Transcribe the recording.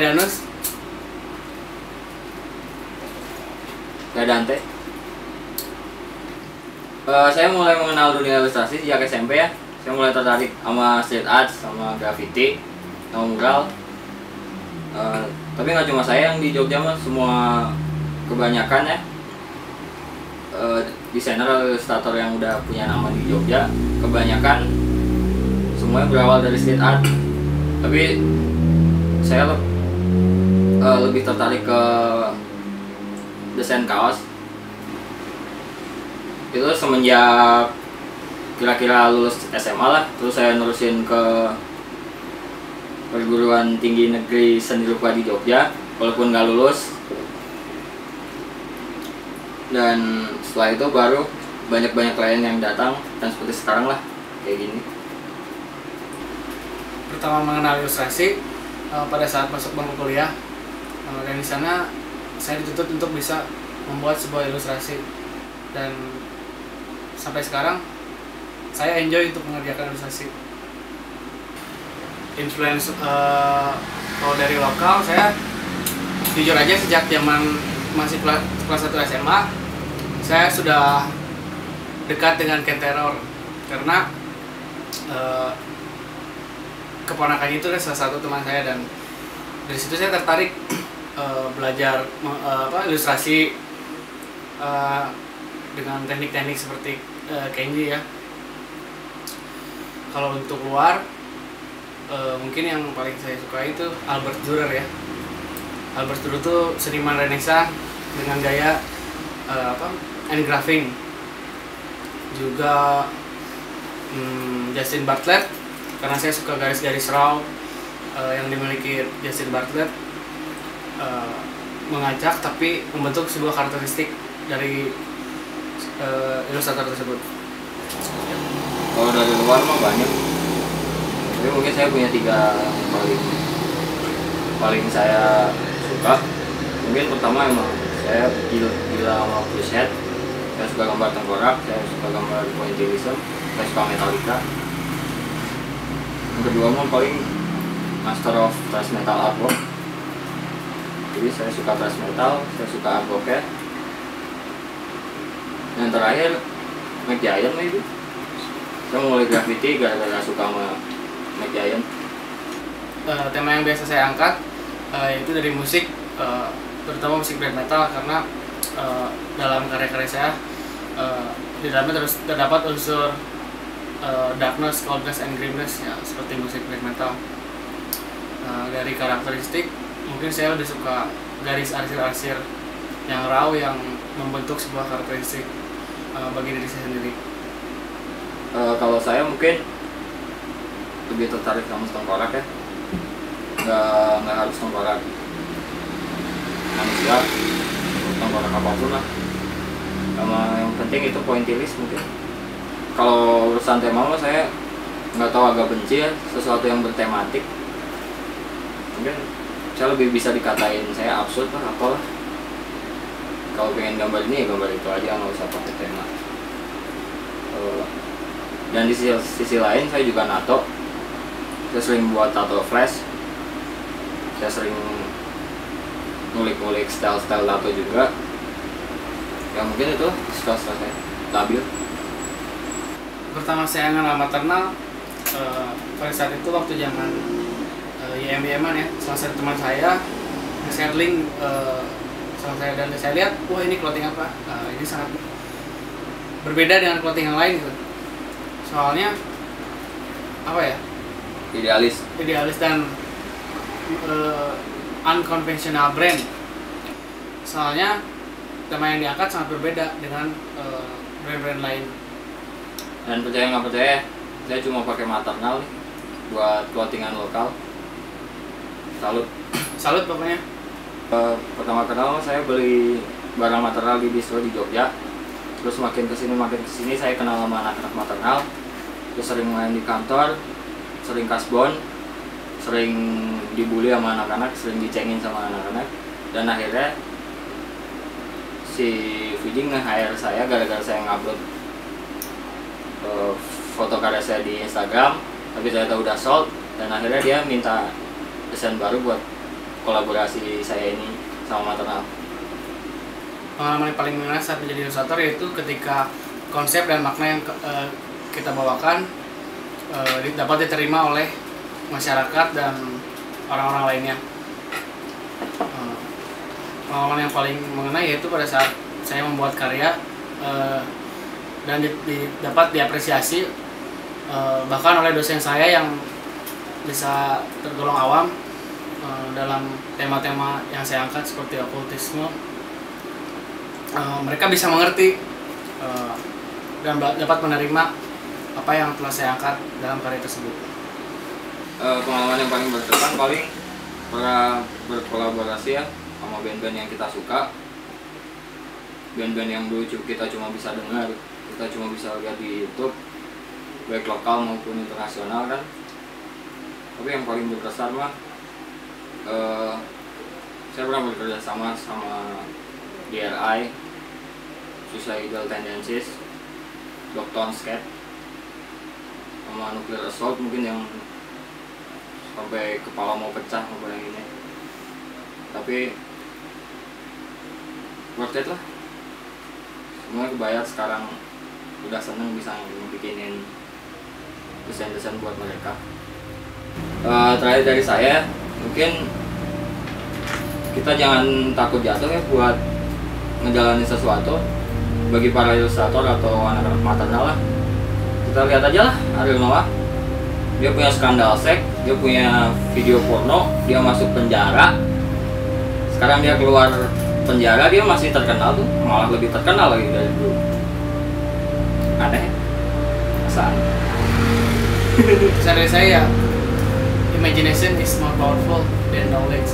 Saya Danus. Saya Dante. Saya mulai mengenal dunia ilustrasi sejak SMP ya. Saya mulai tertarik sama street art, sama graffiti, sama mural. Tapi nggak cuma saya yang di Jogja mah, semua kebanyakan ya desainer atau ilustrator yang udah punya nama di Jogja, kebanyakan semuanya berawal dari street art. Tapi saya lebih tertarik ke desain kaos. Itu semenjak kira-kira lulus SMA lah, terus saya nerusin ke perguruan tinggi negeri seni rupa di Jogja walaupun nggak lulus. Dan setelah itu baru banyak klien yang datang, dan seperti sekarang lah kayak gini. Pertama mengenal ilustrasi pada saat masuk bangku kuliah, dan di sana saya dituntut untuk bisa membuat sebuah ilustrasi, dan sampai sekarang saya enjoy untuk mengerjakan ilustrasi. Influence kalau dari lokal, saya jujur aja sejak zaman masih kelas 1 SMA saya sudah dekat dengan Ken Terror, karena keponakannya itu adalah salah satu teman saya, dan dari situ saya tertarik belajar ilustrasi dengan teknik-teknik seperti Kenji ya. Kalau untuk luar, mungkin yang paling saya suka itu Albert Dürer ya. Albert Dürer itu seniman Renaissance dengan gaya engraving. Juga Justin Bartlett, karena saya suka garis-garis raw yang dimiliki Justin Bartlett, mengajak tapi membentuk sebuah karakteristik dari ilustrator tersebut. Kalau dari luar mah banyak, tapi mungkin saya punya 3 yang paling saya suka. Mungkin pertama emang saya gila sama Pushead. Saya suka gambar tengkorak, saya suka gambar pointillism, saya suka Metallica. Yang kedua mah paling master of thrash metal artwork. Jadi saya suka thrash metal, saya suka artworknya. Yang terakhir Mac Giant lah itu. Saya mulai graffiti gara-gara suka sama Mac Giant. Tema yang biasa saya angkat yaitu dari musik, terutama musik black metal, karena dalam karya-karya saya di dalamnya terus terdapat unsur darkness, coldness, and grimness ya, seperti musik black metal. Dari karakteristik, mungkin saya lebih suka garis arsir-arsir yang raw yang membentuk sebuah karakteristik bagi diri saya sendiri. Kalau saya mungkin lebih tertarik sama tengkorak ya. Nggak harus tengkorak manusia, tengkorak apapun lah. Sama yang penting itu pointillis mungkin. Kalau urusan tema mah saya nggak tahu, agak benci ya sesuatu yang bertematik. Mungkin saya lebih bisa dikatain saya absurd lah, apalah. Kalau pengen gambar ini ya gambar itu aja, nggak usah pakai tema. Dan di sisi lain saya juga nato. Saya sering buat tato flash. Saya sering ngulik-ngulik style-style tato juga. Ya mungkin itu style-style saya labil. Pertama saya kenal maternal pada saat itu waktu zaman YM-an ya, salah satu teman saya nge-share link sama saya, dan saya lihat, wah ini clothing apa, ini sangat berbeda dengan clothing yang lain gitu. Soalnya apa ya, idealis dan unconventional brand. Soalnya tema yang diangkat sangat berbeda dengan brand-brand lain. Dan percaya nggak percaya, saya cuma pakai maternal buat clothingan lokal. Salut pokoknya. Pertama kenal saya beli barang maternal di distro di Jogja. Terus makin kesini saya kenal sama anak-anak maternal. Terus sering main di kantor, sering kasbon, sering dibully sama anak-anak, sering dicengin sama anak-anak. Dan akhirnya si Vijing nge-hire saya gara-gara saya ngupload foto karya saya di Instagram, tapi ternyata udah sold, dan akhirnya dia minta desain baru buat kolaborasi saya ini sama Maternal. Pengalaman yang paling mengenai saat menjadi ilustrator yaitu ketika konsep dan makna yang kita bawakan dapat diterima oleh masyarakat dan orang-orang lainnya. Pengalaman yang paling mengenai yaitu pada saat saya membuat karya dan dapat diapresiasi bahkan oleh dosen saya yang bisa tergolong awam dalam tema-tema yang saya angkat seperti okultisme. Mereka bisa mengerti dan dapat menerima apa yang telah saya angkat dalam karya tersebut. Pengalaman yang paling berkesan paling pernah berkolaborasi ya sama band-band yang kita suka, band-band yang dulu kita cuma bisa dengar, kita cuma bisa lihat di YouTube, baik lokal maupun internasional kan. Tapi yang paling berkesan mah saya pernah bekerja sama DRI, Suicidal Tendencies, Lockdown Skate, sama Nuclear Assault mungkin yang sampai kepala mau pecah apa yang ini. Tapi worth it lah, semua kebayar. Sekarang udah seneng bisa bikinin desain-desain buat mereka. Terakhir dari saya, mungkin kita jangan takut jatuh ya buat ngejalanin sesuatu. Bagi para ilustrator atau anak-anak Maternal lah, kita lihat aja lah Ariel Noah, dia punya skandal seks, dia punya video porno, dia masuk penjara. Sekarang dia keluar penjara, dia masih terkenal tuh, malah lebih terkenal lagi dari dulu. Aneh, perasaan. Pesan dari saya ya, imagination is more powerful than knowledge.